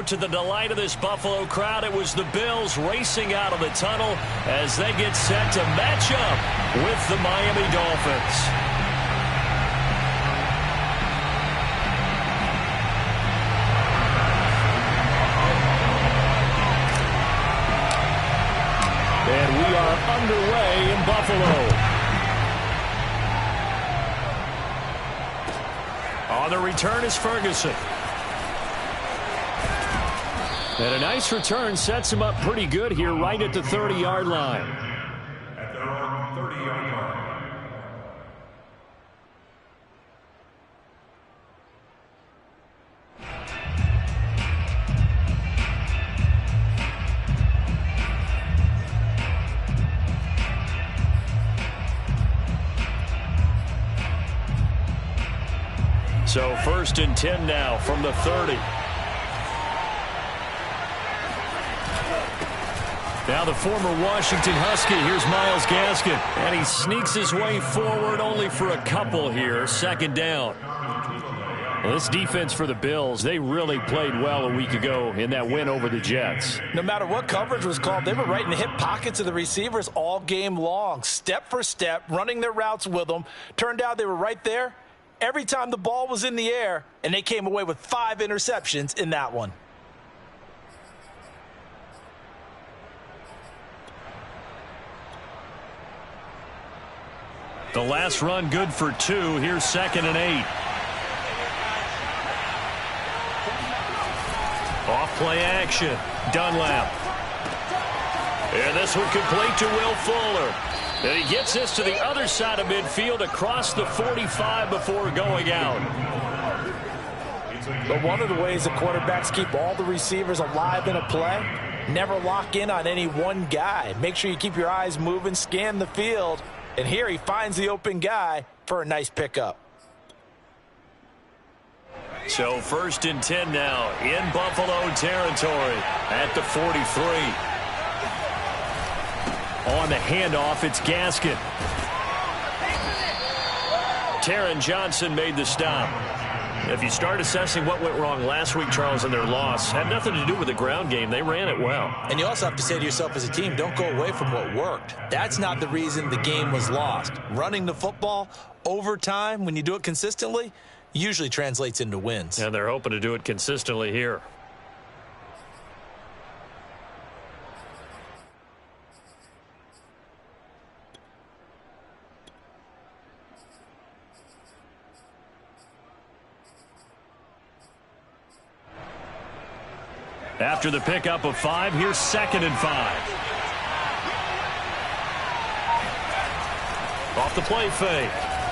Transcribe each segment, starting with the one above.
To the delight of this Buffalo crowd, it was the Bills racing out of the tunnel as they get set to match up with the Miami Dolphins. And we are underway in Buffalo. On the return is Ferguson. And a nice return sets him up pretty good here right at the 30-yard line. At their own 30-yard line. So 1st and 10 now from the 30. Now the former Washington Husky, here's Myles Gaskin. And he sneaks his way forward only for a couple here. 2nd down. Well, this defense for the Bills, they really played well a week ago in that win over the Jets. No matter what coverage was called, they were right in the hip pockets of the receivers all game long. Step for step, running their routes with them. Turned out they were right there every time the ball was in the air, and they came away with 5 interceptions in that one. The last run good for 2. Here's 2nd and 8. Off play action. Dunlap. And this one complete to Will Fuller. And he gets this to the other side of midfield across the 45 before going out. But one of the ways the quarterbacks keep all the receivers alive in a play, never lock in on any one guy. Make sure you keep your eyes moving, scan the field. And here he finds the open guy for a nice pickup. So 1st and 10 now in Buffalo territory at the 43. On the handoff, it's Gaskin. Taron Johnson made the stop. If you start assessing what went wrong last week, Charles, in their loss, had nothing to do with the ground game. They ran it well. And you also have to say to yourself as a team, don't go away from what worked. That's not the reason the game was lost. Running the football over time, when you do it consistently, usually translates into wins. And they're hoping to do it consistently here. After the pickup of 5, here's 2nd and 5. Off the play fake.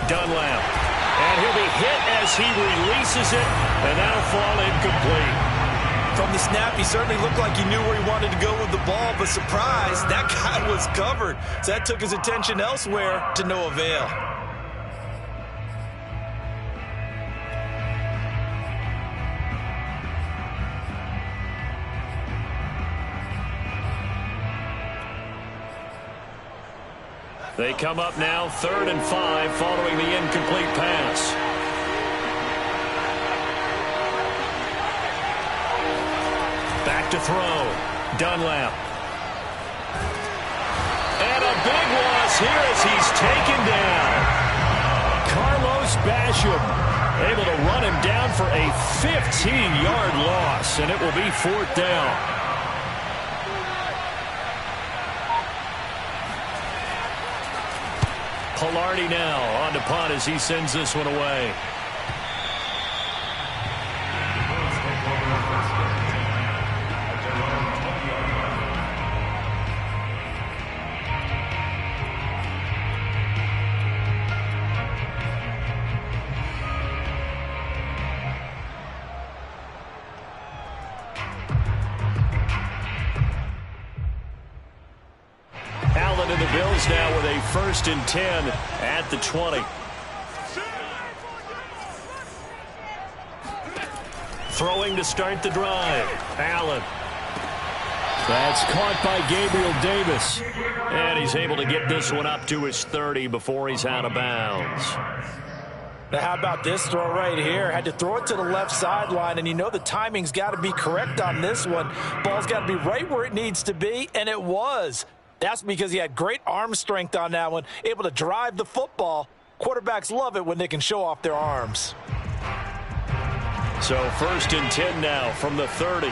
Dunlap. And he'll be hit as he releases it, and that'll fall incomplete. From the snap, he certainly looked like he knew where he wanted to go with the ball, but surprise, that guy was covered. So that took his attention elsewhere to no avail. They come up now 3rd and 5 following the incomplete pass. Back to throw. Dunlap. And a big loss here as he's taken down. Carlos Basham able to run him down for a 15-yard loss, and it will be 4th down. Pilardi now on to punt as he sends this one away. Allen and the Bills now with a 1st and 10 at the 20. Throwing to start the drive. Allen. That's caught by Gabriel Davis. And he's able to get this one up to his 30 before he's out of bounds. Now, how about this throw right here? Had to throw it to the left sideline, and you know the timing's got to be correct on this one. Ball's got to be right where it needs to be, and it was. That's because he had great arm strength on that one, able to drive the football. Quarterbacks love it when they can show off their arms. So 1st and 10 now from the 30.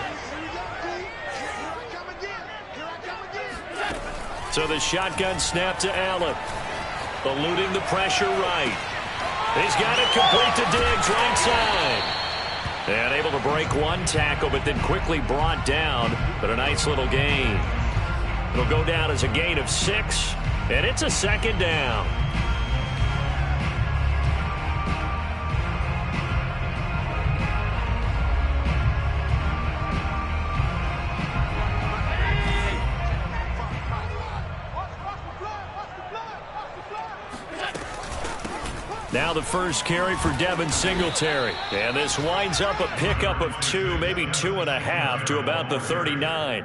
So the shotgun snap to Allen. Eluding the pressure right. He's got it complete to Diggs, right side. And able to break one tackle, but then quickly brought down. But a nice little gain. It'll go down as a gain of 6, and it's a 2nd down. Now the first carry for Devin Singletary. And this winds up a pickup of 2, maybe 2.5 to about the 39.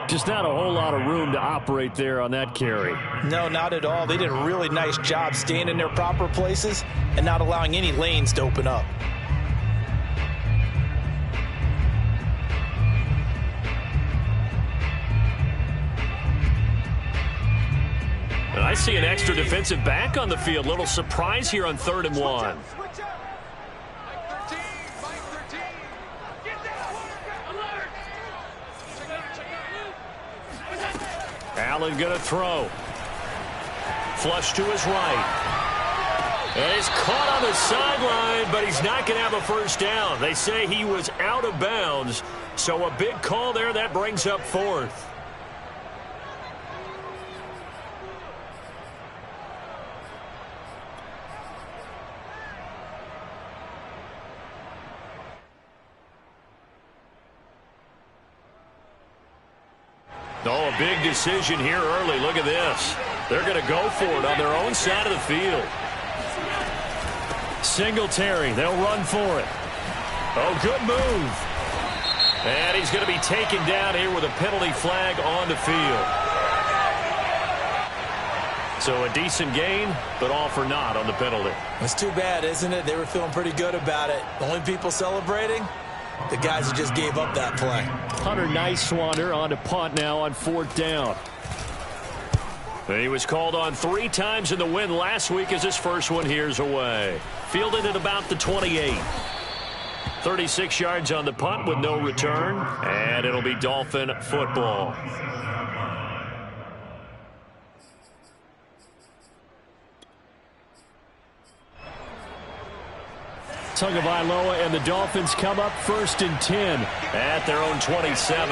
Just not a whole lot of room to operate there on that carry. No, not at all. They did a really nice job staying in their proper places and not allowing any lanes to open up. And I see an extra defensive back on the field. Little surprise here on 3rd and 1. Allen going to throw. Flush to his right. And he's caught on the sideline, but he's not going to have a first down. They say he was out of bounds. So a big call there. That brings up 4th. Oh, a big decision here early. Look at this. They're going to go for it on their own side of the field. Singletary, they'll run for it. Oh, good move. And he's going to be taken down here with a penalty flag on the field. So a decent gain, but all for naught on the penalty. It's too bad, isn't it? They were feeling pretty good about it. The only people celebrating, the guys who just gave up that play. Hunter Nice-Swander on to punt now on 4th down. And he was called on 3 times in the win last week as his first one here's away. Fielded at about the 28. 36 yards on the punt with no return. And it'll be Dolphin football. Tagovailoa and the Dolphins come up 1st and 10 at their own 27.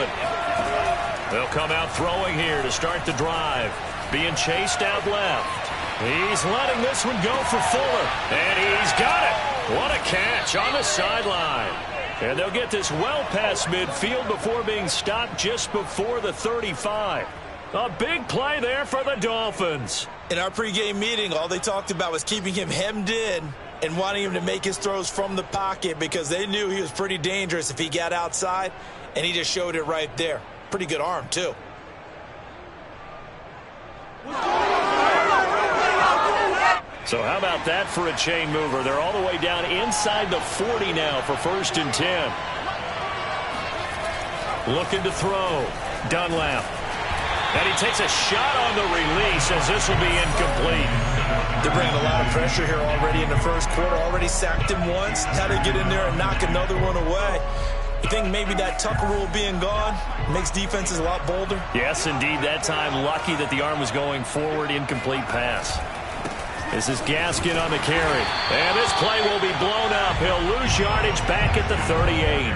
They'll come out throwing here to start the drive. Being chased out left. He's letting this one go for Fuller. And he's got it. What a catch on the sideline. And they'll get this well past midfield before being stopped just before the 35. A big play there for the Dolphins. In our pregame meeting, all they talked about was keeping him hemmed in and wanting him to make his throws from the pocket because they knew he was pretty dangerous if he got outside, and he just showed it right there. Pretty good arm, too. So how about that for a chain mover? They're all the way down inside the 40 now for 1st and 10. Looking to throw. Dunlap. And he takes a shot on the release as this will be incomplete. They're bringing a lot of pressure here already in the first quarter. Already sacked him once. Had to get in there and knock another one away. You think maybe that Tucker rule being gone makes defenses a lot bolder? Yes, indeed. That time, lucky that the arm was going forward. Incomplete pass. This is Gaskin on the carry. And this play will be blown up. He'll lose yardage back at the 38.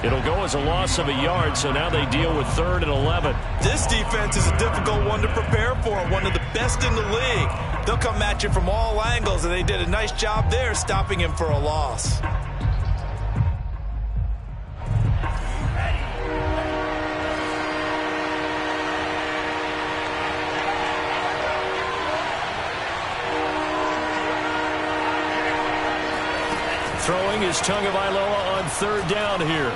It'll go as a loss of a yard, so now they deal with 3rd and 11. This defense is a difficult one to prepare for, one of the best in the league. They'll come at you from all angles, and they did a nice job there stopping him for a loss. Throwing is Tagovailoa on 3rd down here.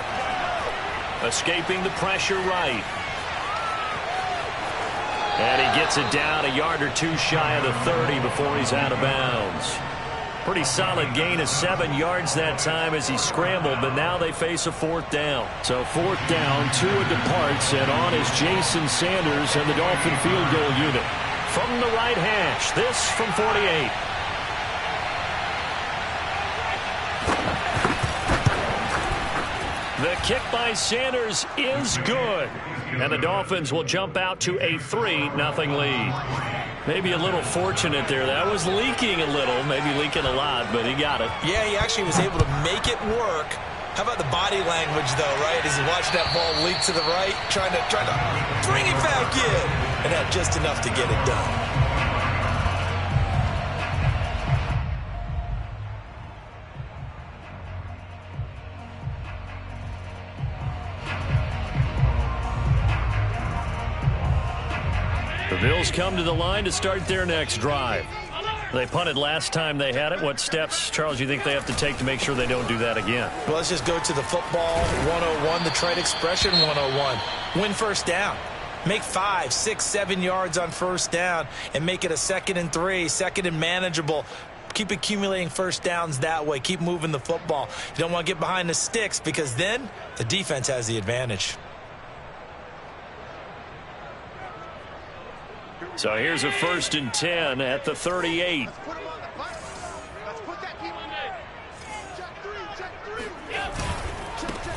Escaping the pressure right. And he gets it down a yard or 2 shy of the 30 before he's out of bounds. Pretty solid gain of 7 yards that time as he scrambled, but now they face a 4th down. So 4th down, Tua departs, and on is Jason Sanders and the Dolphin field goal unit. From the right hash, this from 48. The kick by Sanders is good. And the Dolphins will jump out to a 3-0 lead. Maybe a little fortunate there. That was leaking a little, maybe leaking a lot, but he got it. Yeah, he actually was able to make it work. How about the body language, though, right? As he watched that ball leak to the right, trying to bring it back in, and had just enough to get it done. The Bills come to the line to start their next drive. They punted last time they had it. What steps, Charles, you think they have to take to make sure they don't do that again? Well, let's just go to the football 101, the trade expression 101. Win first down. Make 5, 6, 7 yards on first down and make it a 2nd and 3, 2nd and manageable. Keep accumulating first downs that way. Keep moving the football. You don't want to get behind the sticks because then the defense has the advantage. So here's a 1st and 10 at the 38.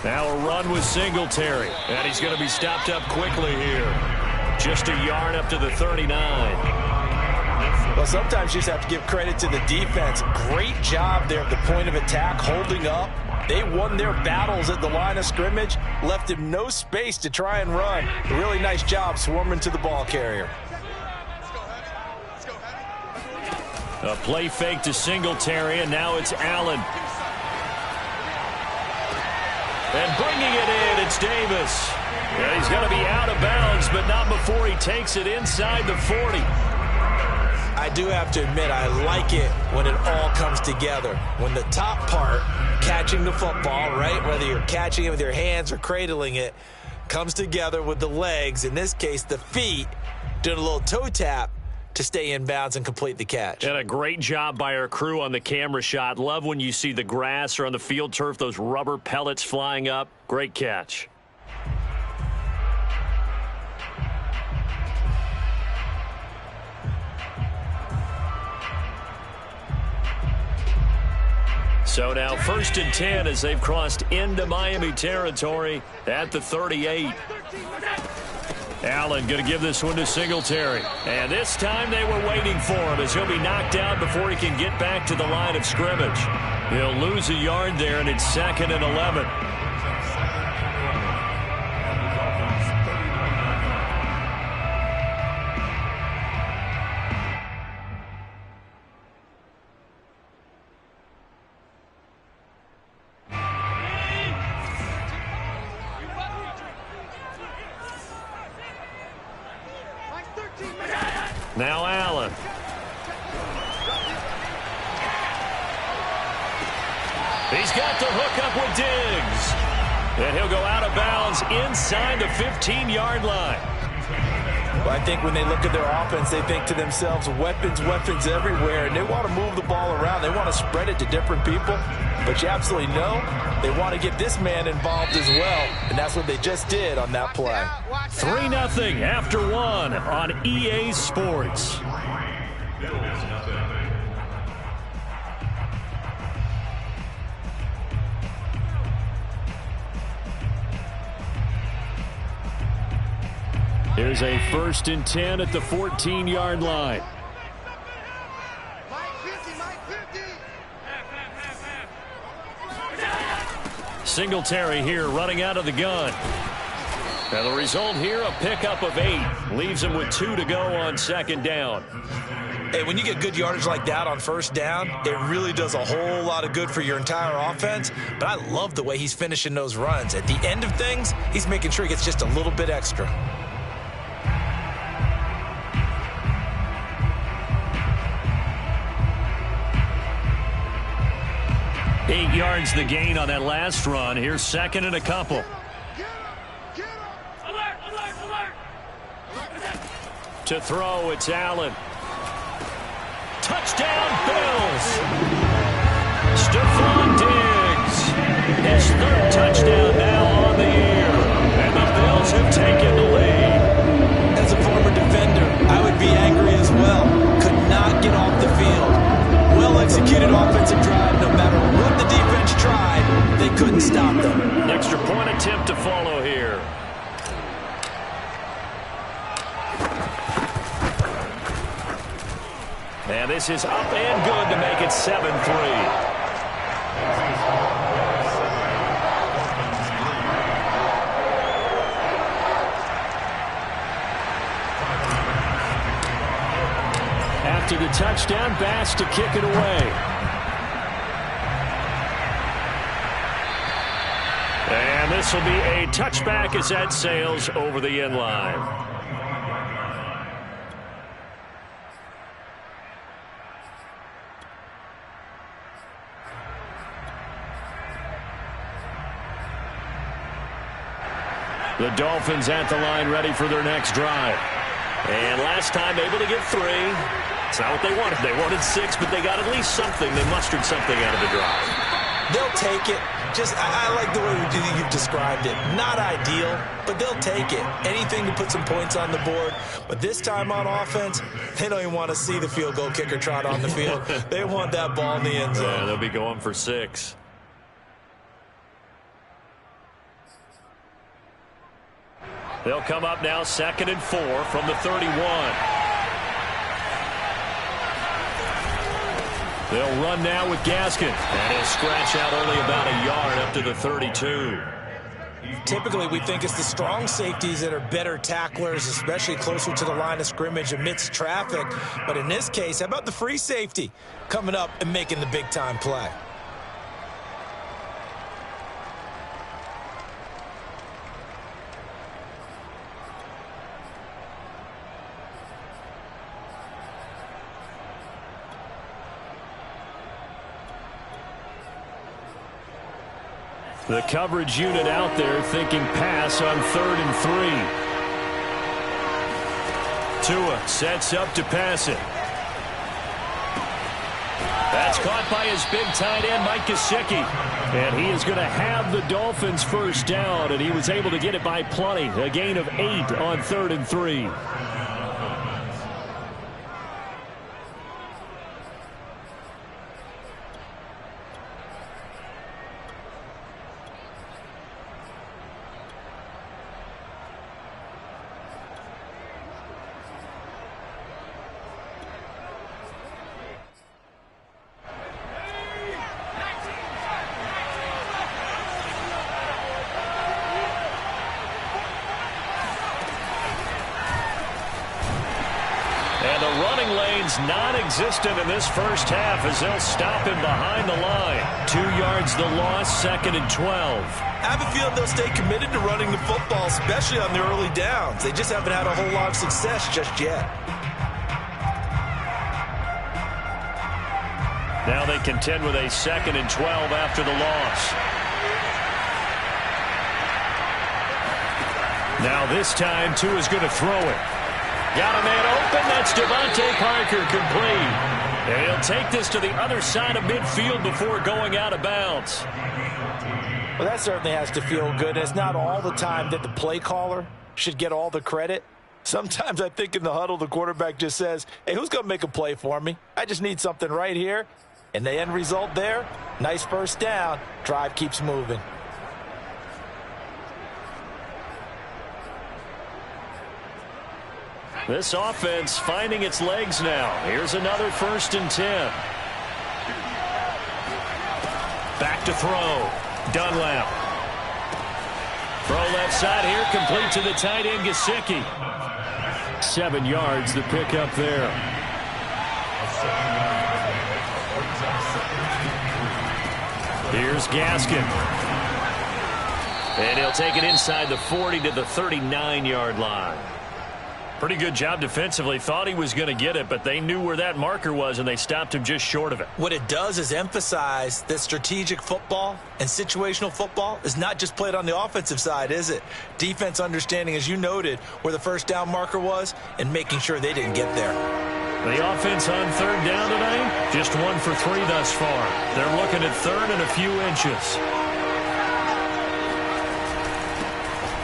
Now a run with Singletary. And he's going to be stopped up quickly here. Just a yard up to the 39. Well, sometimes you just have to give credit to the defense. Great job there at the point of attack, holding up. They won their battles at the line of scrimmage, left him no space to try and run. A really nice job swarming to the ball carrier. A play fake to Singletary, and now it's Allen. And bringing it in, it's Davis. Yeah, he's going to be out of bounds, but not before he takes it inside the 40. I do have to admit, I like it when it all comes together. When the top part, catching the football, right, whether you're catching it with your hands or cradling it, comes together with the legs, in this case the feet, doing a little toe tap to stay in bounds and complete the catch. And a great job by our crew on the camera shot. Love when you see the grass or on the field turf, those rubber pellets flying up. Great catch. So now 1st and 10 as they've crossed into Miami territory at the 38. Allen going to give this one to Singletary. And this time they were waiting for him as he'll be knocked out before he can get back to the line of scrimmage. He'll lose a yard there, and it's 2nd and 11. Now Allen. He's got the hook up with Diggs. And he'll go out of bounds inside the 15-yard line. Well, I think when they look at their offense, they think to themselves, weapons, weapons everywhere, and they want to move the ball around. They want to spread it to different people. But you absolutely know they want to get this man involved as well, and that's what they just did on that play. 3-0 after 1 on EA Sports. Here's a 1st and 10 at the 14-yard line. Singletary here running out of the gun. And the result here, a pickup of 8. Leaves him with 2 to go on 2nd down. Hey, when you get good yardage like that on 1st down, it really does a whole lot of good for your entire offense. But I love the way he's finishing those runs. At the end of things, he's making sure he gets just a little bit extra. Eight yards the gain on that last run. Here's 2nd and a couple. To throw, it's Allen. Touchdown, Bills! Stephon Diggs. His third touchdown now on the year. And the Bills have taken the lead. As a former defender, I would be angry as well. Could not get off the field. Well-executed offensive drive. No matter what the defense tried, they couldn't stop them. An extra point attempt to follow here. And this is up and good to make it 7-3. After the touchdown, Bass to kick it away. And this will be a touchback as that sails over the end line. The Dolphins at the line ready for their next drive. And last time able to get 3. It's not what they wanted. They wanted 6, but they got at least something. They mustered something out of the drive. They'll take it. I like the way you've described it. Not ideal, but they'll take it. Anything to put some points on the board. But this time on offense, they don't even want to see the field goal kicker trot on the field. They want that ball in the end zone. Yeah, they'll be going for 6. They'll come up now 2nd and 4 from the 31. They'll run now with Gaskin. And he'll scratch out only about a yard up to the 32. Typically, we think it's the strong safeties that are better tacklers, especially closer to the line of scrimmage amidst traffic. But in this case, how about the free safety coming up and making the big-time play? The coverage unit out there thinking pass on 3rd and 3. Tua sets up to pass it. That's caught by his big tight end, Mike Gesicki. And he is going to have the Dolphins first down, and he was able to get it by plenty. A gain of 8 on 3rd and 3. And the running lane's non-existent in this first half as they'll stop him behind the line. 2 yards the loss, 2nd and 12. I have a feeling they'll stay committed to running the football, especially on the early downs. They just haven't had a whole lot of success just yet. Now they contend with a 2nd and 12 after the loss. Now this time, Tua's going to throw it. Got a man open. That's Devontae Parker complete. And he'll take this to the other side of midfield before going out of bounds. Well, that certainly has to feel good. It's not all the time that the play caller should get all the credit. Sometimes I think in the huddle, the quarterback just says, hey, who's going to make a play for me? I just need something right here. And the end result there, nice first down. Drive keeps moving. This offense finding its legs now. Here's another 1st and 10. Back to throw. Dunlap. Throw left side here, complete to the tight end, Gesicki. 7 yards, the pickup there. Here's Gaskin. And he'll take it inside the 40 to the 39-yard line. Pretty good job defensively. Thought he was going to get it, but they knew where that marker was, and they stopped him just short of it. What it does is emphasize that strategic football and situational football is not just played on the offensive side, is it? Defense understanding, as you noted, where the first down marker was and making sure they didn't get there. The offense on third down tonight, just 1 for 3 thus far. They're looking at third and a few inches.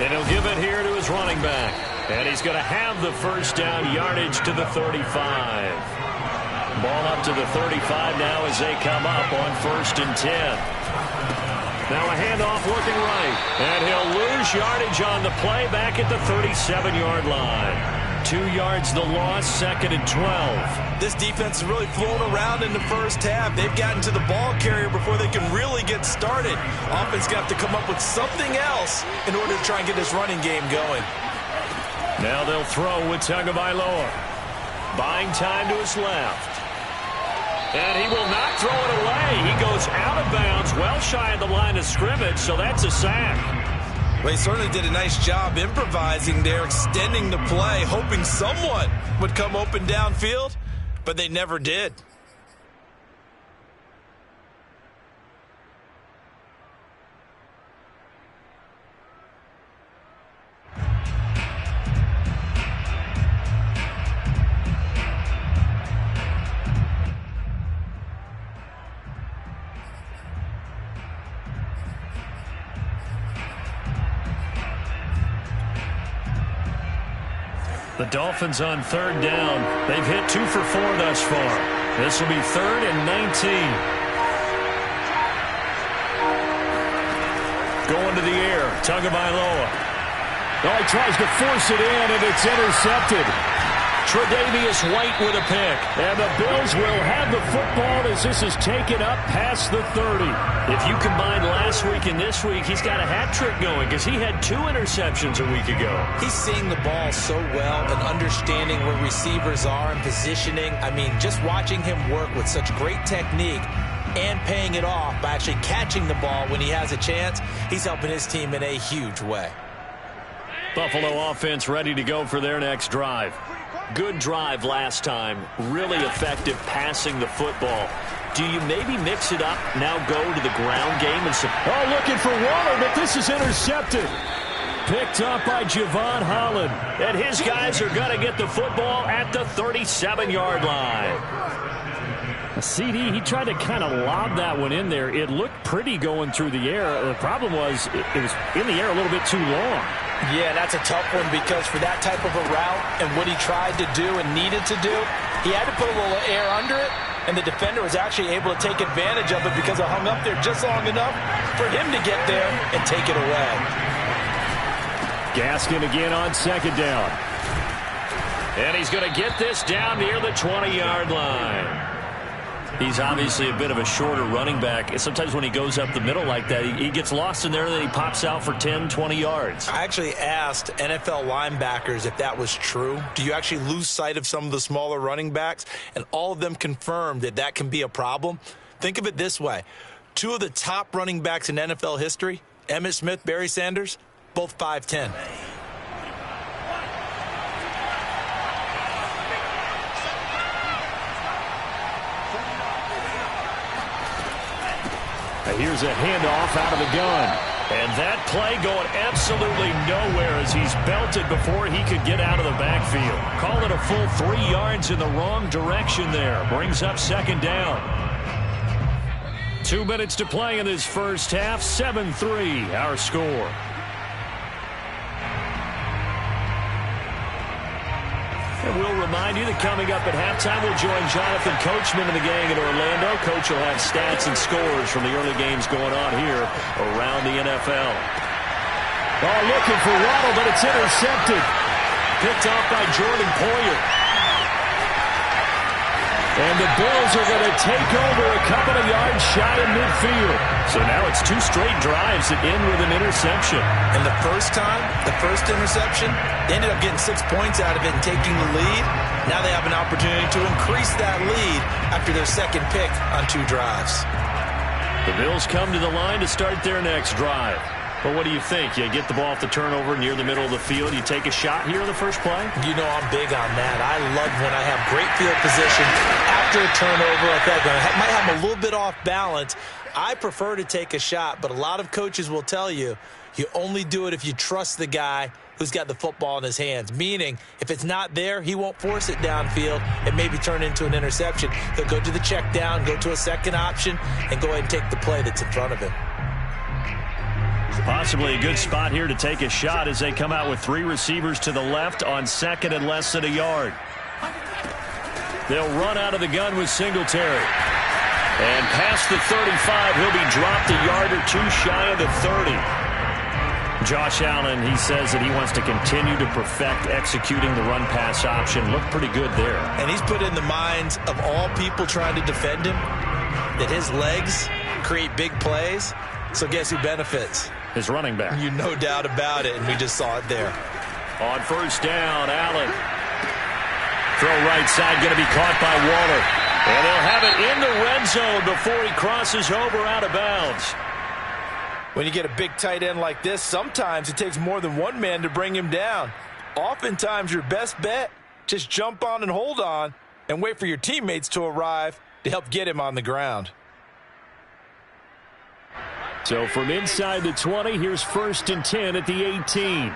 And he'll give it here to his running back. And he's going to have the first down yardage to the 35. Ball up to the 35 now as they come up on 1st and 10. Now a handoff looking right. And he'll lose yardage on the play back at the 37-yard line. 2 yards the loss, 2nd and 12. This defense is really flown around in the first half. They've gotten to the ball carrier before they can really get started. Offense got to come up with something else in order to try and get this running game going. Now they'll throw with Tagovailoa. Buying time to his left. And he will not throw it away. He goes out of bounds, well shy of the line of scrimmage, so that's a sack. Well, he certainly did a nice job improvising there, extending the play, hoping someone would come open downfield, but they never did. The Dolphins on third down. They've hit 2 for 4 thus far. This will be 3rd and 19. Going to the air. Tagovailoa. Oh, he tries to force it in, and it's intercepted. Tre'Davious White with a pick. And the Bills will have the football as this is taken up past the 30. If you combine last week and this week, he's got a hat trick going because he had 2 interceptions a week ago. He's seeing the ball so well and understanding where receivers are and positioning. I mean, just watching him work with such great technique and paying it off by actually catching the ball when he has a chance, he's helping his team in a huge way. Buffalo offense ready to go for their next drive. Good drive last time. Really effective passing the football. Do you maybe mix it up, now go to the ground game? And looking for Waller, but this is intercepted. Picked up by Javon Holland. And his guys are going to get the football at the 37-yard line. CD, he tried to kind of lob that one in there. It looked pretty going through the air. The problem was it was in the air a little bit too long. Yeah, that's a tough one because for that type of a route and what he tried to do and needed to do, he had to put a little air under it, and the defender was actually able to take advantage of it because it hung up there just long enough for him to get there and take it away. Gaskin again on 2nd down. And he's going to get this down near the 20-yard line. He's obviously a bit of a shorter running back. Sometimes when he goes up the middle like that, he gets lost in there and then he pops out for 10, 20 yards. I actually asked NFL linebackers if that was true. Do you actually lose sight of some of the smaller running backs? And all of them confirmed that that can be a problem. Think of it this way. 2 of the top running backs in NFL history, Emmitt Smith, Barry Sanders, both 5'10". Here's a handoff out of the gun. And that play going absolutely nowhere as he's belted before he could get out of the backfield. Call it a full 3 yards in the wrong direction there. Brings up 2nd down. 2 minutes to play in this first half. 7-3 our score. And we'll remind you that coming up at halftime, we'll join Jonathan Coachman and the gang in Orlando. Coach will have stats and scores from the early games going on here around the NFL. Oh, looking for Waddle, but it's intercepted. Picked off by Jordan Poyer. And the Bills are going to take over a couple of yards shy of midfield. So now it's 2 straight drives that end with an interception. And the first time, the first interception, they ended up getting 6 points out of it and taking the lead. Now they have an opportunity to increase that lead after their second pick on 2 drives. The Bills come to the line to start their next drive. But what do you think? You get the ball off the turnover near the middle of the field. You take a shot here in the first play? You know I'm big on that. I love when I have great field position after a turnover like that. I might have a little bit off balance. I prefer to take a shot, but a lot of coaches will tell you, you only do it if you trust the guy who's got the football in his hands. Meaning, if it's not there, he won't force it downfield and maybe turn into an interception. He'll go to the check down, go to a second option, and go ahead and take the play that's in front of him. Possibly a good spot here to take a shot as they come out with 3 receivers to the left on second and less than a yard. They'll run out of the gun with Singletary. And past the 35, he'll be dropped a yard or 2 shy of the 30. Josh Allen, he says that he wants to continue to perfect executing the run-pass option. Looked pretty good there. And he's put in the minds of all people trying to defend him that his legs create big plays. So guess who benefits? His running back. You no doubt about it, and we just saw it there. On first down, Allen. Throw right side, going to be caught by Waller. And they'll have it in the red zone before he crosses over out of bounds. When you get a big tight end like this, sometimes it takes more than one man to bring him down. Oftentimes, your best bet, just jump on and hold on and wait for your teammates to arrive to help get him on the ground. So from inside the 20, here's 1st and 10 at the 18.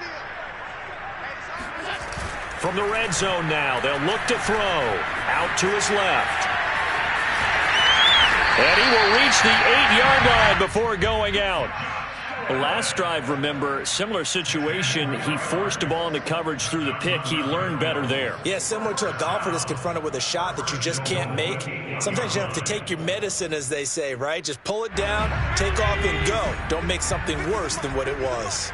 From the red zone now, they'll look to throw. Out to his left. And he will reach the 8-yard line before going out. The last drive, remember, similar situation. He forced the ball into coverage through the pick. He learned better there. Yeah, similar to a golfer that's confronted with a shot that you just can't make. Sometimes you have to take your medicine, as they say, right? Just pull it down, take off, and go. Don't make something worse than what it was.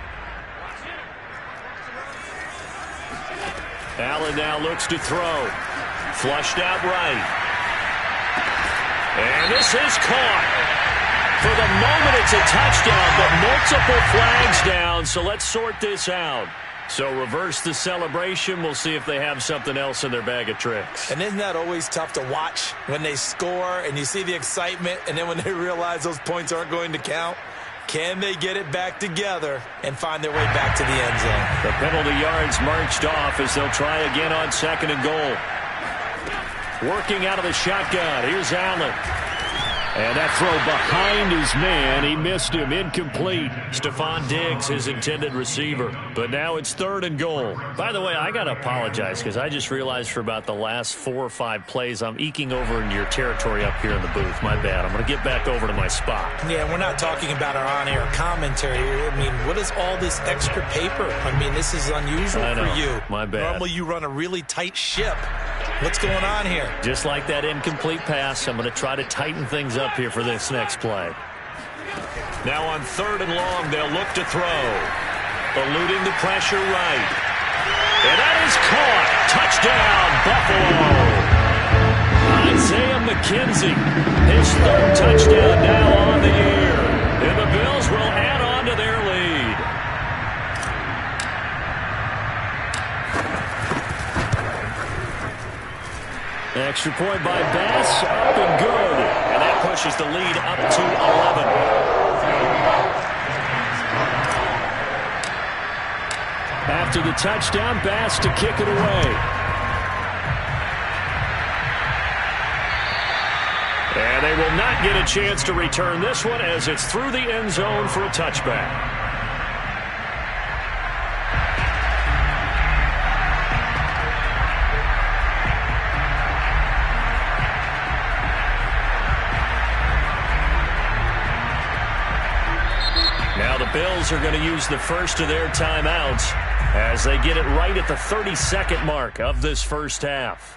Allen now looks to throw. Flushed out right. And this is caught. For the moment, it's a touchdown, but multiple flags down, so let's sort this out. So reverse the celebration. We'll see if they have something else in their bag of tricks. And isn't that always tough to watch when they score and you see the excitement, and then when they realize those points aren't going to count? Can they get it back together and find their way back to the end zone? The penalty yards marched off as they'll try again on 2nd and goal. Working out of the shotgun. Here's Allen. And that throw behind his man. He missed him. Incomplete. Stephon Diggs, his intended receiver. But now it's 3rd and goal. By the way, I got to apologize because I just realized for about the last 4 or 5 plays, I'm eking over into your territory up here in the booth. My bad. I'm going to get back over to my spot. Yeah, we're not talking about our on-air commentary. I mean, what is all this extra paper? I mean, this is unusual for you. My bad. Normally you run a really tight ship. What's going on here? Just like that incomplete pass, I'm going to try to tighten things up here for this next play. Now on 3rd and long, they'll look to throw. Eluding the pressure right. And that is caught. Touchdown, Buffalo. Isaiah McKenzie, his 3rd touchdown now on the year. And the Bills will add on to their lead. Extra point by Bass, up and good. And that pushes the lead up to 11. After the touchdown, Bass to kick it away. And they will not get a chance to return this one as it's through the end zone for a touchback. Bills are going to use the first of their timeouts as they get it right at the 32nd mark of this first half.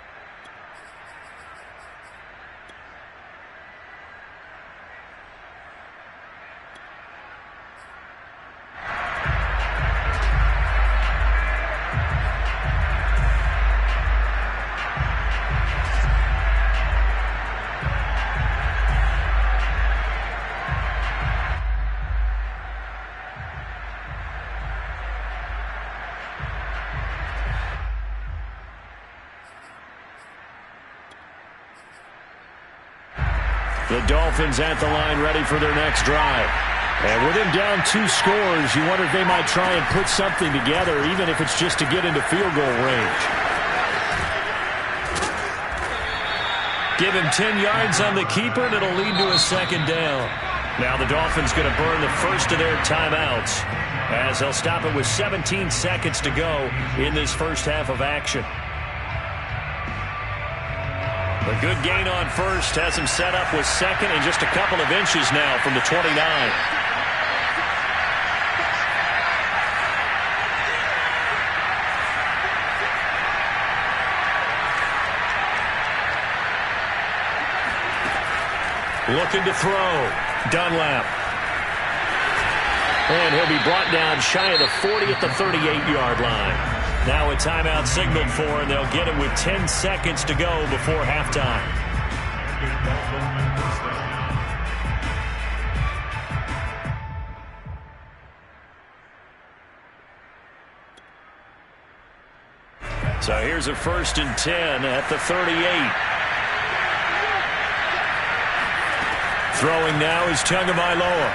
The Dolphins at the line ready for their next drive. And with him down 2 scores, you wonder if they might try and put something together, even if it's just to get into field goal range. Give him 10 yards on the keeper, and it'll lead to a second down. Now the Dolphins going to burn the first of their timeouts, as they'll stop it with 17 seconds to go in this first half of action. A good gain on first has him set up with second and just a couple of inches now from the 29. Looking to throw. Dunlap. And he'll be brought down shy of the 40 at the 38-yard line. Now a timeout signaled for, and they'll get it with 10 seconds to go before halftime. So here's a 1st and 10 at the 38. Throwing now is Tagovailoa.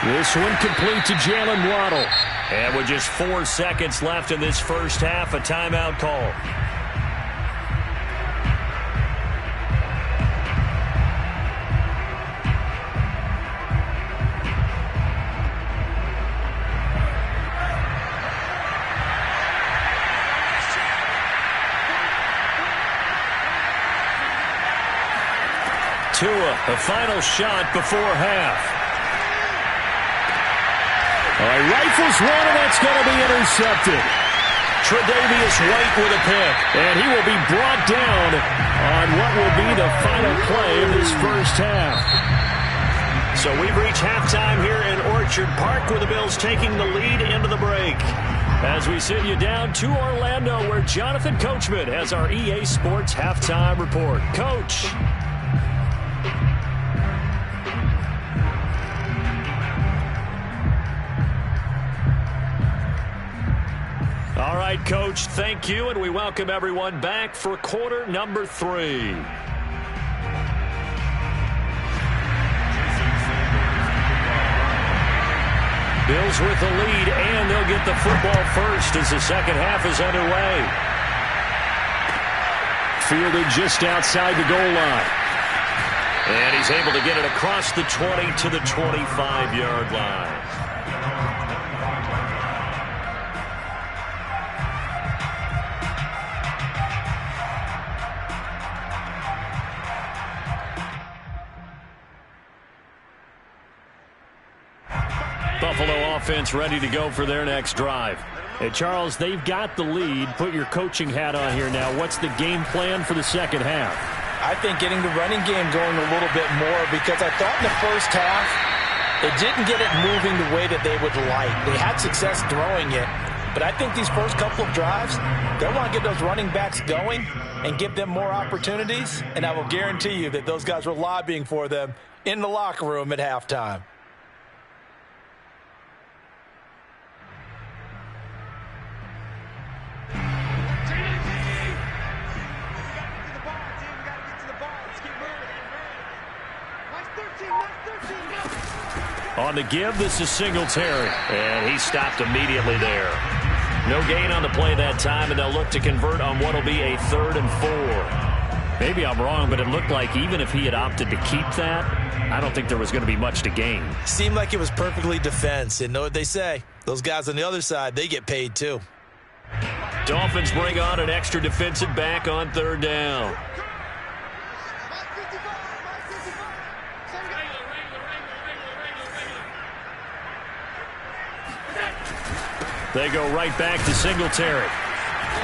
This one complete to Jalen Waddle. And with just 4 seconds left in this first half, a timeout call. Tua, the final shot before half. Rifles one, and that's going to be intercepted. Tre'Davious White with a pick, and he will be brought down on what will be the final play of this first half. So we've reached halftime here in Orchard Park, with the Bills taking the lead into the break. As we send you down to Orlando, where Jonathan Coachman has our EA Sports halftime report. Coach. All right, Coach, thank you, and we welcome everyone back for quarter number 3. Bills with the lead, and they'll get the football first as the second half is underway. Fielded just outside the goal line. And he's able to get it across the 20 to the 25-yard line. Buffalo offense ready to go for their next drive. Hey, Charles, they've got the lead. Put your coaching hat on here now. What's the game plan for the second half? I think getting the running game going a little bit more, because I thought in the first half it didn't get it moving the way that they would like. They had success throwing it, but I think these first couple of drives, they want to get those running backs going and give them more opportunities, and I will guarantee you that those guys were lobbying for them in the locker room at halftime. On the give, this is Singletary. And he stopped immediately there. No gain on the play that time, and they'll look to convert on what will be a 3rd and 4. Maybe I'm wrong, but it looked like even if he had opted to keep that, I don't think there was going to be much to gain. Seemed like it was perfectly defense. And know what they say? Those guys on the other side, they get paid too. Dolphins bring on an extra defensive back on 3rd down. They go right back to Singletary.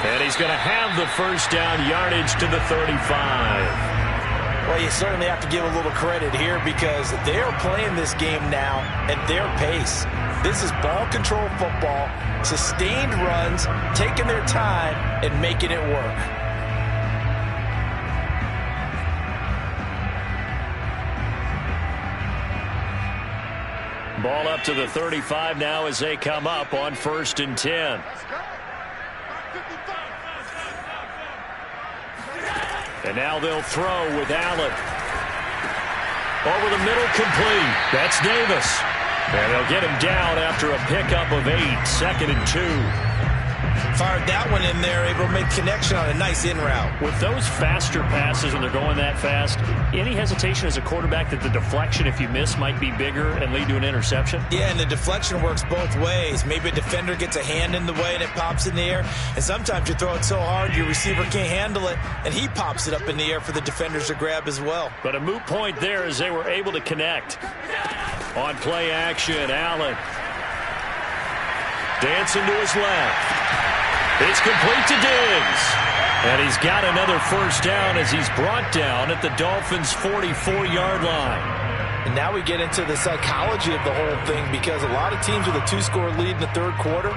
And he's going to have the first down yardage to the 35. Well, you certainly have to give a little credit here, because they are playing this game now at their pace. This is ball control football, sustained runs, taking their time and making it work. Ball up to the 35 now as they come up on 1st and 10. And now they'll throw with Allen. Over the middle, complete. That's Davis. And they'll get him down after a pickup of 8, 2nd and 2. Fired that one in there, able to make connection on a nice in route. With those faster passes when they're going that fast, any hesitation as a quarterback that the deflection, if you miss, might be bigger and lead to an interception? Yeah, and the deflection works both ways. Maybe a defender gets a hand in the way and it pops in the air. And sometimes you throw it so hard your receiver can't handle it, and he pops it up in the air for the defenders to grab as well. But a moot point there as they were able to connect. On play action, Allen. Dancing to his left. It's complete to Diggs. And he's got another first down as he's brought down at the Dolphins' 44-yard line. And now we get into the psychology of the whole thing, because a lot of teams with a 2-score lead in the third quarter,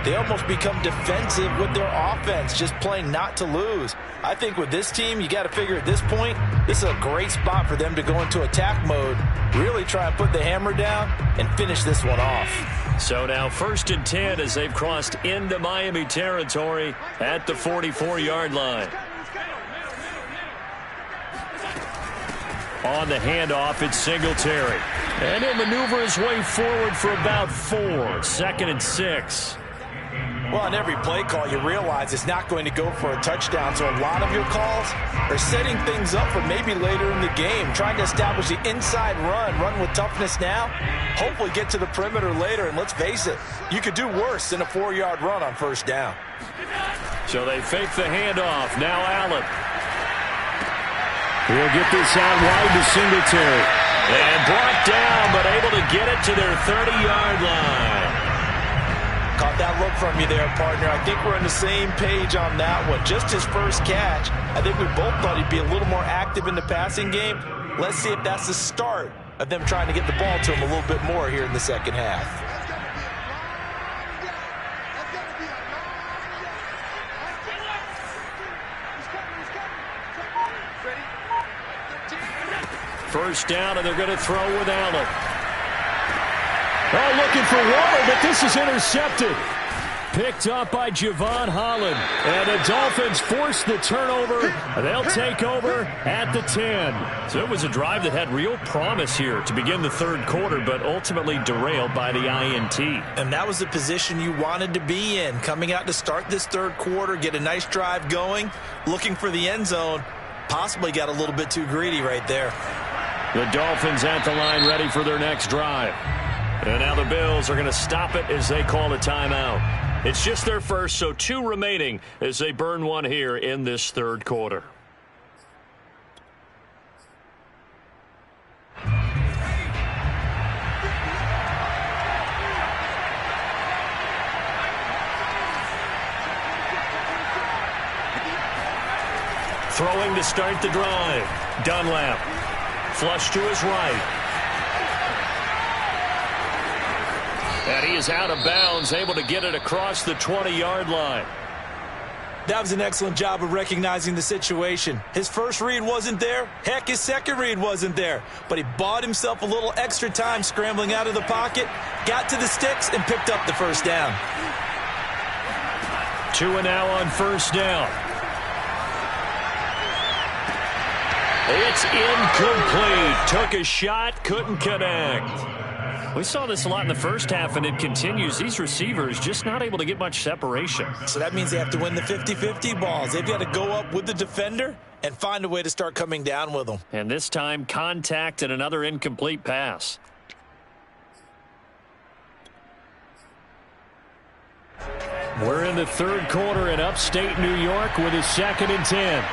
they almost become defensive with their offense, just playing not to lose. I think with this team, you got to figure at this point, this is a great spot for them to go into attack mode, really try and put the hammer down and finish this one off. So now 1st and 10 as they've crossed into Miami territory at the 44-yard line. On the handoff, it's Singletary. And he'll maneuver his way forward for about 4, 2nd and 6. Well, on every play call, you realize it's not going to go for a touchdown. So a lot of your calls are setting things up for maybe later in the game, trying to establish the inside run with toughness now, hopefully get to the perimeter later. And let's face it, you could do worse than a 4-yard run on first down. So they fake the handoff. Now Allen. He'll get this out wide to Singletary. And brought down, but able to get it to their 30-yard line. Caught that look from you there, partner. I think we're on the same page on that one. Just his first catch. I think we both thought he'd be a little more active in the passing game. Let's see if that's the start of them trying to get the ball to him a little bit more here in the second half. First down, and they're going to throw with Allen. Oh, looking for water, but this is intercepted. Picked up by Javon Holland. And the Dolphins force the turnover. They'll take over at the 10. So it was a drive that had real promise here to begin the third quarter, but ultimately derailed by the INT. And that was the position you wanted to be in, coming out to start this third quarter, get a nice drive going, looking for the end zone. Possibly got a little bit too greedy right there. The Dolphins at the line ready for their next drive. And now the Bills are going to stop it as they call a timeout. It's just their first, so 2 remaining as they burn one here in this third quarter. Throwing to start the drive. Dunlap. Flush to his right. And he is out of bounds, able to get it across the 20-yard line. That was an excellent job of recognizing the situation. His first read wasn't there. Heck, his second read wasn't there. But he bought himself a little extra time scrambling out of the pocket, got to the sticks, and picked up the first down. 2 and now on first down. It's incomplete. Took a shot, couldn't connect. We saw this a lot in the first half, and it continues. These receivers just not able to get much separation. So that means they have to win the 50-50 balls. They've got to go up with the defender and find a way to start coming down with them. And this time, contact and another incomplete pass. We're in the third quarter in upstate New York with a 2nd and 10.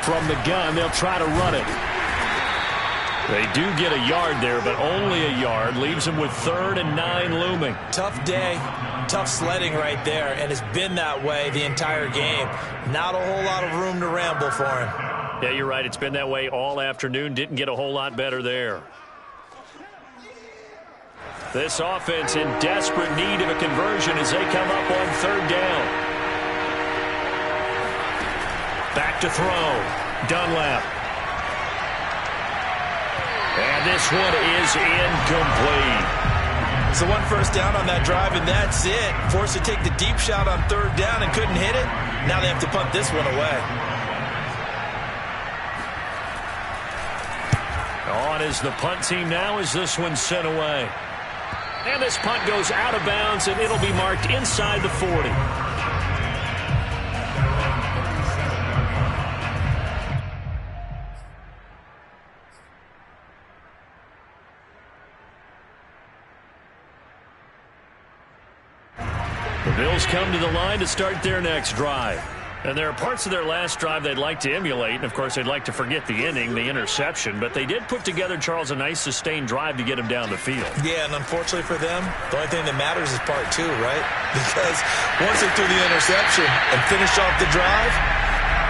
From the gun, they'll try to run it. They do get a yard there, but only a yard. Leaves them with 3rd and 9 looming. Tough day, tough sledding right there, and it's been that way the entire game. Not a whole lot of room to ramble for him. Yeah, you're right. It's been that way all afternoon. Didn't get a whole lot better there. This offense in desperate need of a conversion as they come up on 3rd down. Back to throw. Dunlap. And this one is incomplete. So 1 first down on that drive, and that's it. Forced to take the deep shot on 3rd down and couldn't hit it. Now they have to punt this one away. On is the punt team now as this one's sent away. And this punt goes out of bounds, and it'll be marked inside the 40. The Bills come to the line to start their next drive. And there are parts of their last drive they'd like to emulate. And, of course, they'd like to forget the ending, the interception. But they did put together, Charles, a nice sustained drive to get him down the field. Yeah, and unfortunately for them, the only thing that matters is part two, right? Because once they threw the interception and finished off the drive,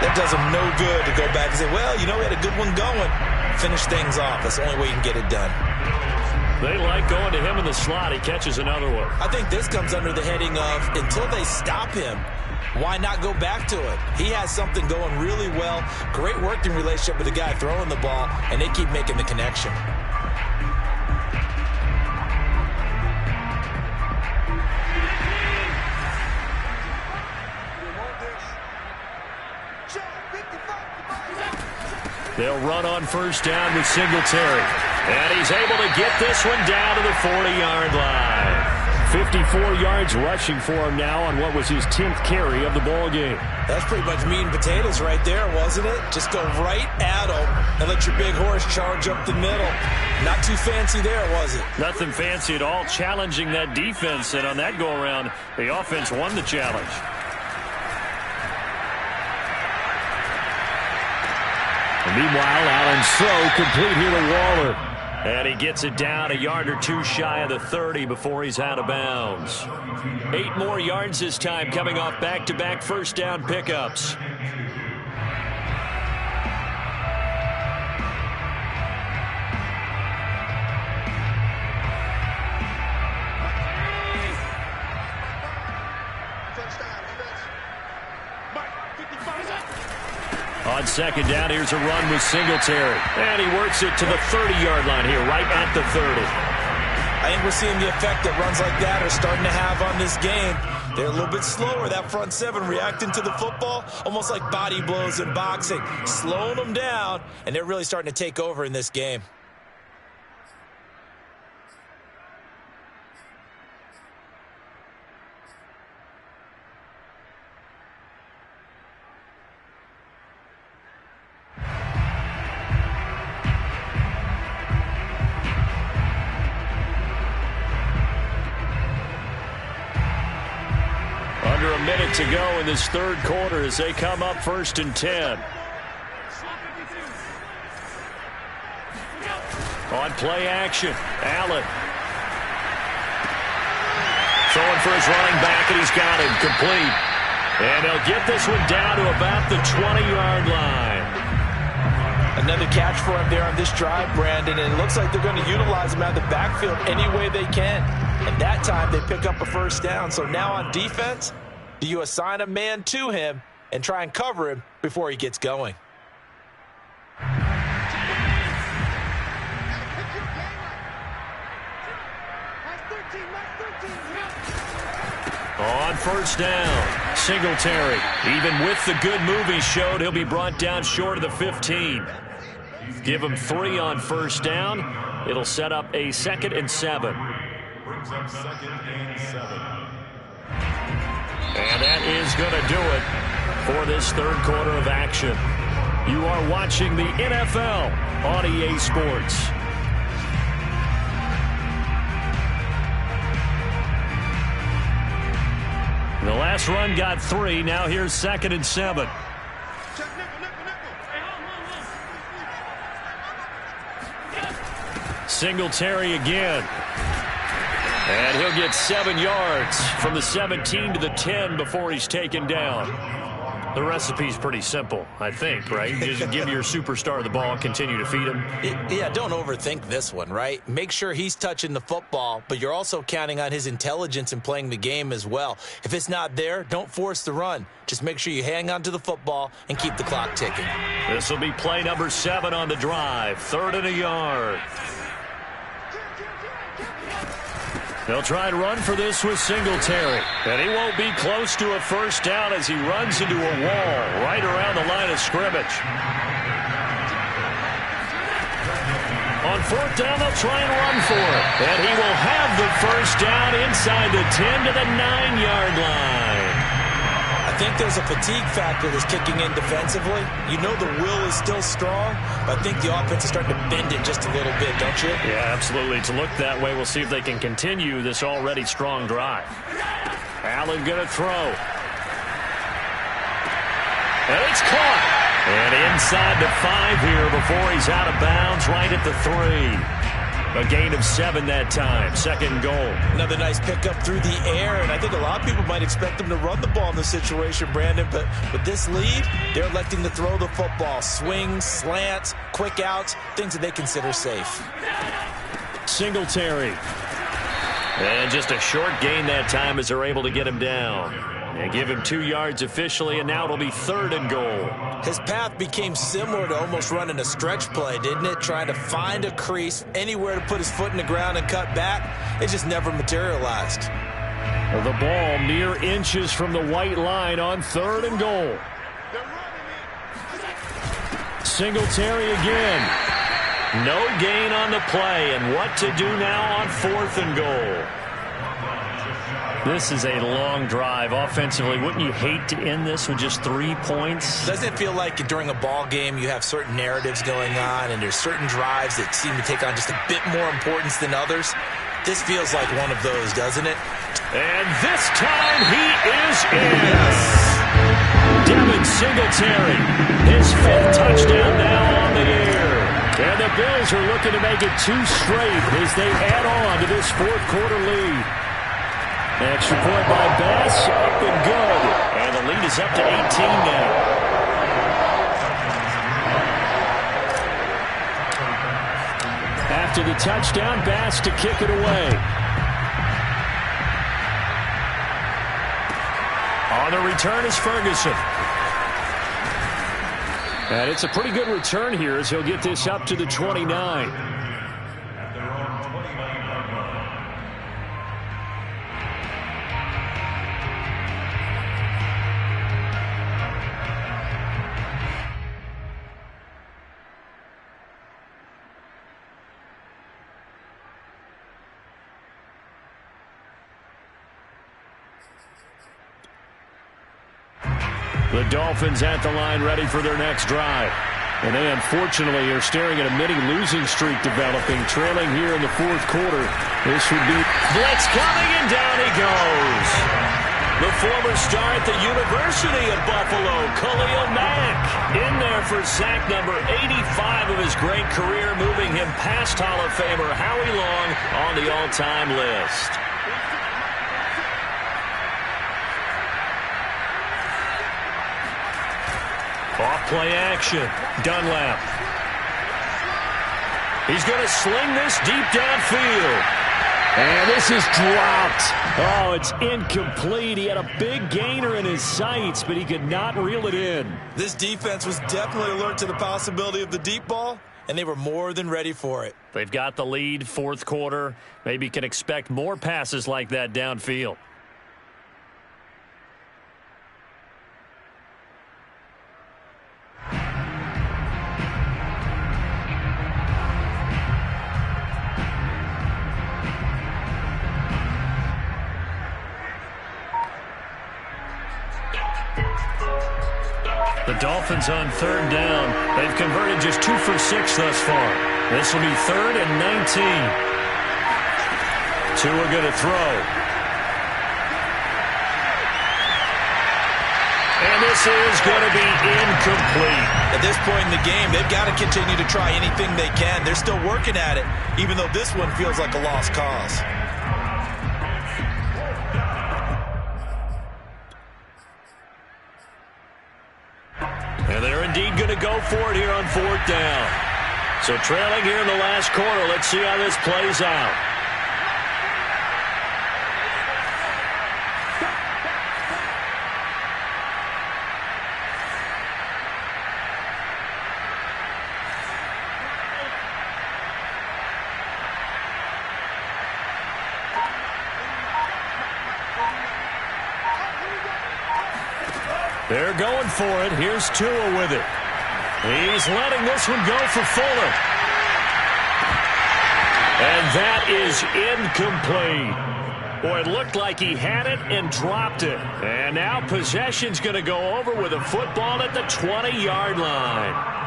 that does them no good to go back and say, well, you know, we had a good one going. Finish things off. That's the only way you can get it done. They like going to him in the slot. He catches another one. I think this comes under the heading of until they stop him, why not go back to it? He has something going really well. Great working relationship with the guy throwing the ball, and they keep making the connection. They'll run on first down with Singletary. And he's able to get this one down to the 40-yard line. 54 yards rushing for him now on what was his 10th carry of the ball game. That's pretty much meat and potatoes right there, wasn't it? Just go right at him and let your big horse charge up the middle. Not too fancy there, was it? Nothing fancy at all, challenging that defense. And on that go-around, the offense won the challenge. And meanwhile, Allen's throw complete here to Waller. And he gets it down a yard or two shy of the 30 before he's out of bounds. 8 more yards this time coming off back-to-back first down pickups. On second down, here's a run with Singletary. And he works it to the 30-yard line here, right at the 30. I think we're seeing the effect that runs like that are starting to have on this game. They're a little bit slower, that front seven, reacting to the football, almost like body blows in boxing, slowing them down, and they're really starting to take over in this game. Under a minute to go in this third quarter as they come up 1st and 10. On play action, Allen. Throwing for his running back, and he's got him complete. And they'll get this one down to about the 20-yard line. Another catch for him there on this drive, Brandon, and it looks like they're going to utilize him out of the backfield any way they can. And that time they pick up a first down. So now on defense, do you assign a man to him and try and cover him before he gets going? On first down, Singletary. Even with the good move he showed, he'll be brought down short of the 15. Give him 3 on first down. It'll set up a 2nd and 7. Brings up 2nd and 7. And that is going to do it for this third quarter of action. You are watching the NFL on EA Sports. The last run got 3. Now here's 2nd and 7. Singletary again. And he'll get 7 yards from the 17 to the 10 before he's taken down. The recipe's pretty simple, I think, right? Just give your superstar the ball, continue to feed him. Yeah, don't overthink this one, right? Make sure he's touching the football, but you're also counting on his intelligence in playing the game as well. If it's not there, don't force the run. Just make sure you hang on to the football and keep the clock ticking. This will be play number 7 on the drive. 3rd and a yard. They'll try to run for this with Singletary. And he won't be close to a first down as he runs into a wall right around the line of scrimmage. On fourth down, they'll try and run for it. And he will have the first down inside the 10 to the 9-yard line. I think there's a fatigue factor that's kicking in defensively. You know the will is still strong, but I think the offense is starting to bend it just a little bit, don't you? Yeah, absolutely. To look that way, we'll see if they can continue this already strong drive. Allen going to throw. And it's caught. And inside the 5 here before he's out of bounds, right at the 3. A gain of 7 that time. Second goal. Another nice pickup through the air, and I think a lot of people might expect them to run the ball in this situation, Brandon, but with this lead, they're electing to throw the football. Swings, slants, quick outs, things that they consider safe. Singletary. And just a short gain that time as they're able to get him down. And give him 2 yards officially, and now it'll be 3rd and goal. His path became similar to almost running a stretch play, didn't it? Trying to find a crease, anywhere to put his foot in the ground and cut back. It just never materialized. The ball mere inches from the white line on 3rd and goal. Singletary again. No gain on the play, and what to do now on 4th and goal. This is a long drive offensively. Wouldn't you hate to end this with just 3 points? Doesn't it feel like during a ball game you have certain narratives going on and there's certain drives that seem to take on just a bit more importance than others? This feels like one of those, doesn't it? And this time he is in. Yes. Devin Singletary, his 5th touchdown now on the year. And the Bills are looking to make it 2 straight as they add on to this 4th quarter lead. Extra point by Bass, up and good. And the lead is up to 18 now. After the touchdown, Bass to kick it away. On the return is Ferguson. And it's a pretty good return here as he'll get this up to the 29. The Dolphins at the line ready for their next drive. And they unfortunately are staring at a mini losing streak developing, trailing here in the 4th quarter. This would be blitz coming, and down he goes. The former star at the University of Buffalo, Khalil Mack, in there for sack number 85 of his great career, moving him past Hall of Famer Howie Long on the all-time list. Off play action. Dunlap. He's going to sling this deep downfield. And this is dropped. Oh, it's incomplete. He had a big gainer in his sights, but he could not reel it in. This defense was definitely alert to the possibility of the deep ball, and they were more than ready for it. They've got the lead, 4th quarter. Maybe can expect more passes like that downfield. The Dolphins on 3rd down. They've converted just 2 for 6 thus far. This will be 3rd and 19. 2 are going to throw. And this is going to be incomplete. At this point in the game, they've got to continue to try anything they can. They're still working at it, even though this one feels like a lost cause. And they're indeed going to go for it here on 4th down. So trailing here in the last quarter, let's see how this plays out. They're going for it. Here's Tua with it. He's letting this one go for Fuller. And that is incomplete. Boy, it looked like he had it and dropped it. And now possession's going to go over with a football at the 20-yard line.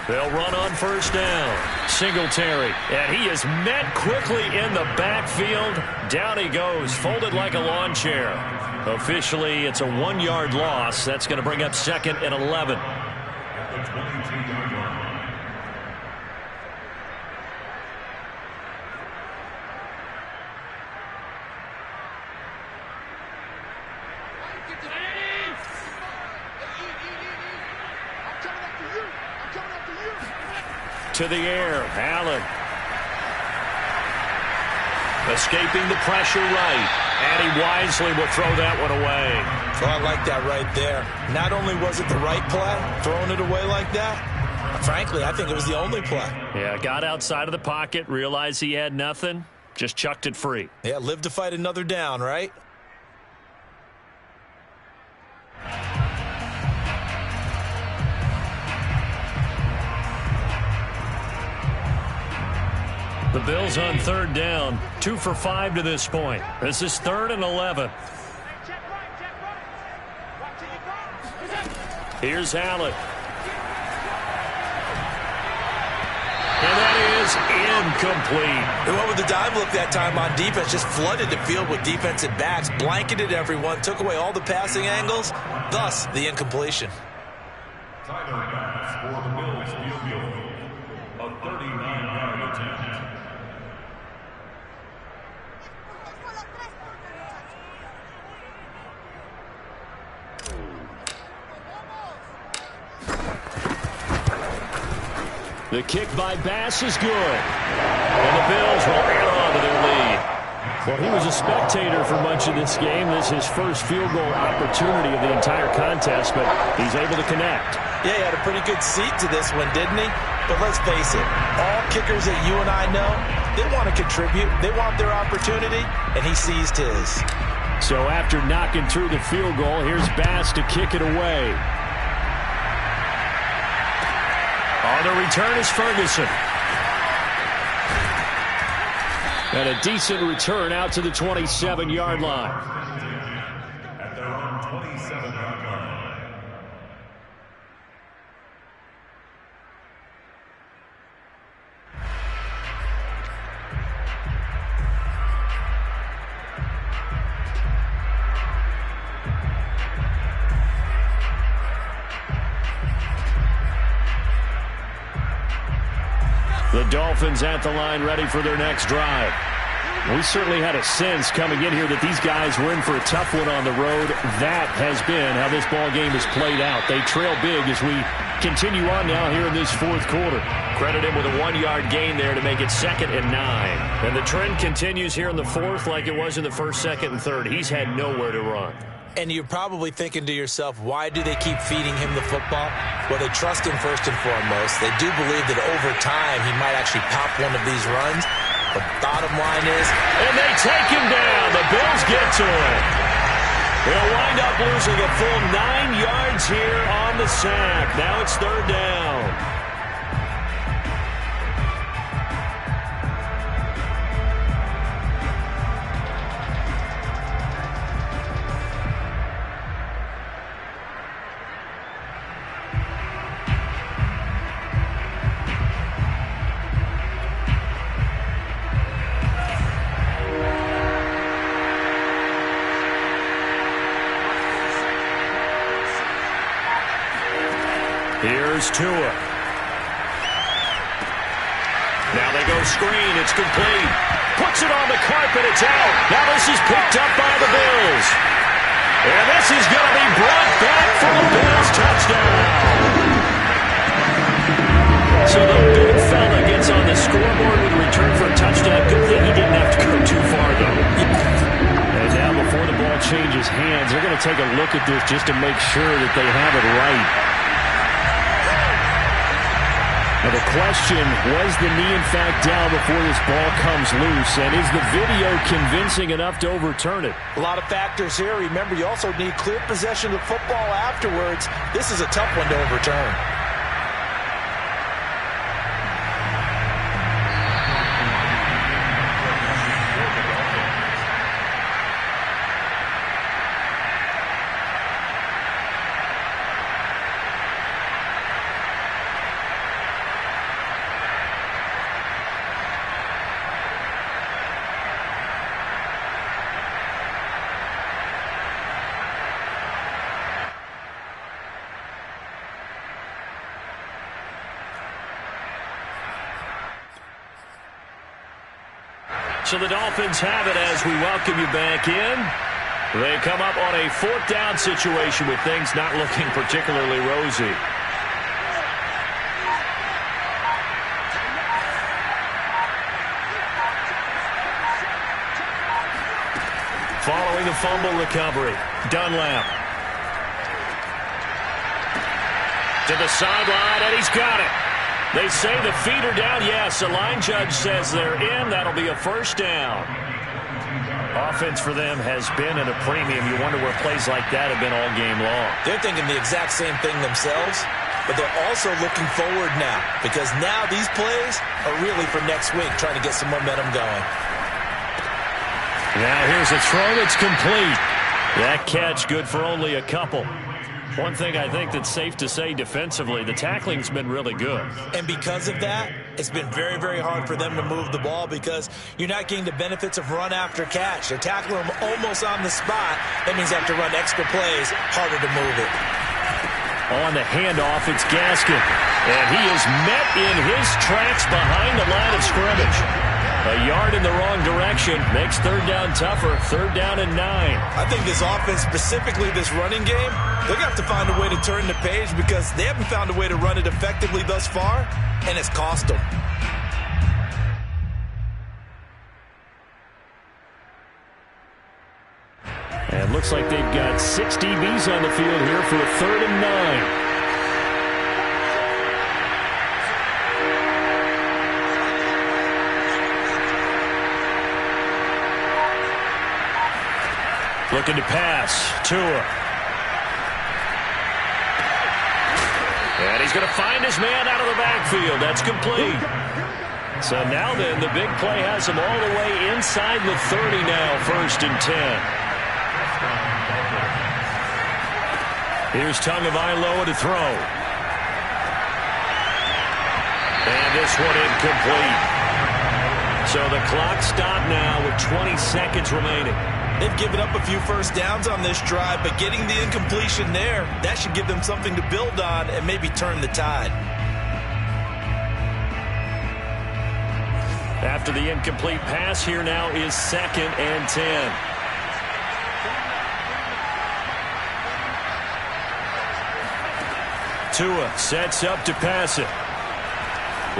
They'll run on first down. Singletary, and he is met quickly in the backfield. Down he goes, folded like a lawn chair. Officially, it's a 1-yard loss. That's going to bring up 2nd and 11. To the air, Allen. Escaping the pressure right. And he wisely will throw that one away. Oh, I like that right there. Not only was it the right play, throwing it away like that, frankly, I think it was the only play. Yeah, got outside of the pocket, realized he had nothing, just chucked it free. Yeah, live to fight another down, right? The Bills on third down, 2 for 5 to this point. This is 3rd and 11. Here's Allen. And that is incomplete. They went with the dime look that time on defense, just flooded the field with defensive backs, blanketed everyone, took away all the passing angles, thus the incompletion. Tyler Bass for the Bills field goal. A 39-yard attempt. The kick by Bass is good. And the Bills will add on to their lead. Well, he was a spectator for much of this game. This is his first field goal opportunity of the entire contest, but he's able to connect. Yeah, he had a pretty good seat to this one, didn't he? But let's face it, all kickers that you and I know, they want to contribute. They want their opportunity, and he seized his. So after knocking through the field goal, here's Bass to kick it away. On the return is Ferguson. And a decent return out to the 27-yard line. At their own 27-yard line. The Dolphins at the line ready for their next drive. We certainly had a sense coming in here that these guys were in for a tough one on the road. That has been how this ball game has played out. They trail big as we continue on now here in this 4th quarter. Credit him with a 1-yard gain there to make it 2nd and 9. And the trend continues here in the 4th like it was in the 1st, 2nd, and 3rd. He's had nowhere to run. And you're probably thinking to yourself, why do they keep feeding him the football? Well, they trust him first and foremost. They do believe that over time he might actually pop one of these runs. The bottom line is... And they take him down. The Bills get to him. They'll wind up losing a full 9 yards here on the sack. Now it's 3rd down. Here's Tua. Now they go screen. It's complete. Puts it on the carpet. It's out. Now this is picked up by the Bills. And this is going to be brought back for the Bills touchdown. So the big fella gets on the scoreboard with a return for a touchdown. Good thing he didn't have to go too far, though. And now before the ball changes hands, they're going to take a look at this just to make sure that they have it right. Well, the question, was the knee in fact down before this ball comes loose? And is the video convincing enough to overturn it? A lot of factors here. Remember, you also need clear possession of the football afterwards. This is a tough one to overturn. So the Dolphins have it as we welcome you back in. They come up on a fourth down situation with things not looking particularly rosy. Following the fumble recovery, Dunlap. To the sideline, and he's got it. They say the feet are down. Yes, the line judge says they're in. That'll be a first down. Offense for them has been at a premium. You wonder where plays like that have been all game long. They're thinking the exact same thing themselves, but they're also looking forward now because now these plays are really for next week, trying to get some momentum going. Now here's a throw that's complete. That catch good for only a couple. One thing I think that's safe to say defensively, the tackling's been really good. And because of that, it's been very, very hard for them to move the ball because you're not getting the benefits of run after catch. They're tackling them almost on the spot. That means they have to run extra plays, harder to move it. On the handoff, it's Gaskin. And he is met in his tracks behind the line of scrimmage. A yard in the wrong direction makes third down tougher. Third down and 9. I think this offense, specifically this running game, they're going to have to find a way to turn the page because they haven't found a way to run it effectively thus far, and it's cost them. And looks like they've got 6 DBs on the field here for a third and 9. Looking to pass. Tua. And he's going to find his man out of the backfield. That's complete. So now then, the big play has him all the way inside the 30 now, first and 10. Here's Tagovailoa to throw. And this one incomplete. So the clock stopped now with 20 seconds remaining. They've given up a few first downs on this drive, but getting the incompletion there, that should give them something to build on and maybe turn the tide. After the incomplete pass, here now is second and 10. Tua sets up to pass it.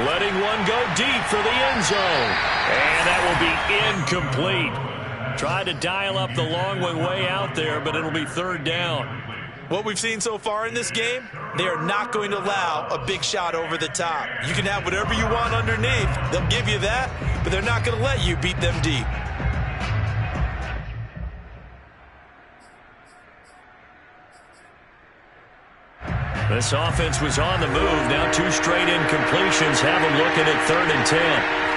Letting one go deep for the end zone. And that will be incomplete. Tried to dial up the long one way out there, but it'll be third down. What we've seen so far in this game, they are not going to allow a big shot over the top. You can have whatever you want underneath. They'll give you that, but they're not going to let you beat them deep. This offense was on the move. Now 2 straight incompletions have them looking at third and 10.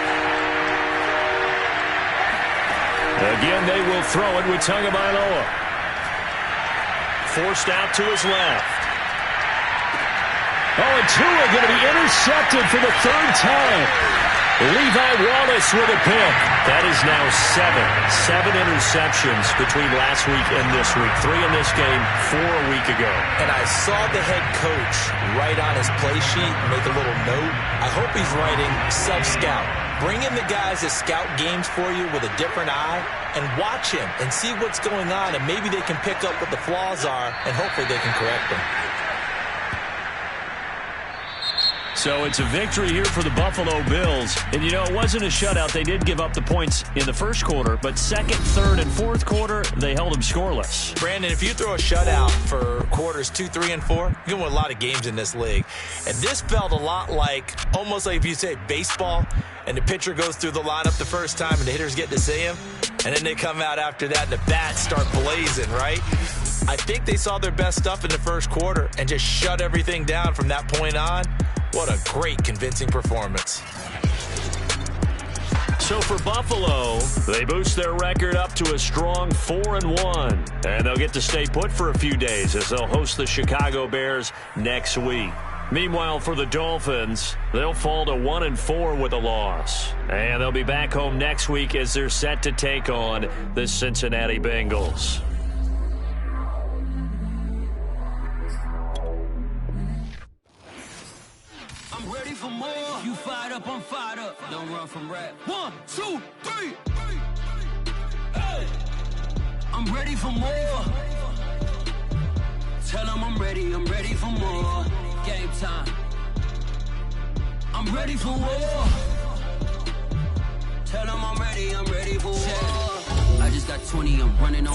Again, they will throw it with Tagovailoa. Forced out to his left. Oh, and Tua going to be intercepted for the third time. Levi Wallace with a pick. That is now 7 interceptions between last week and this week. 3 in this game, 4 a week ago. And I saw the head coach write on his play sheet, make a little note. I hope he's writing self-scout. Bring in the guys that scout games for you with a different eye and watch him and see what's going on, and maybe they can pick up what the flaws are, and hopefully they can correct them. So it's a victory here for the Buffalo Bills. And, you know, it wasn't a shutout. They did give up the points in the first quarter, but second, third, and fourth quarter, they held them scoreless. Brandon, if you throw a shutout for quarters 2, 3, and 4, you can win a lot of games in this league. And this felt a lot like, almost like if you say baseball, and the pitcher goes through the lineup the first time and the hitters get to see him, and then they come out after that and the bats start blazing, right? I think they saw their best stuff in the first quarter and just shut everything down from that point on. What a great, convincing performance. So for Buffalo, they boost their record up to a strong 4-1. And they'll get to stay put for a few days as they'll host the Chicago Bears next week. Meanwhile, for the Dolphins, they'll fall to 1-4 with a loss. And they'll be back home next week as they're set to take on the Cincinnati Bengals. I'm ready for more. You fired up, I'm fired up. Don't run from rap. 1, 2, 3. Hey. I'm ready for more. Tell them I'm ready for more. Game time. I'm ready for war. Tell them I'm ready for war. I just got 20, I'm running on.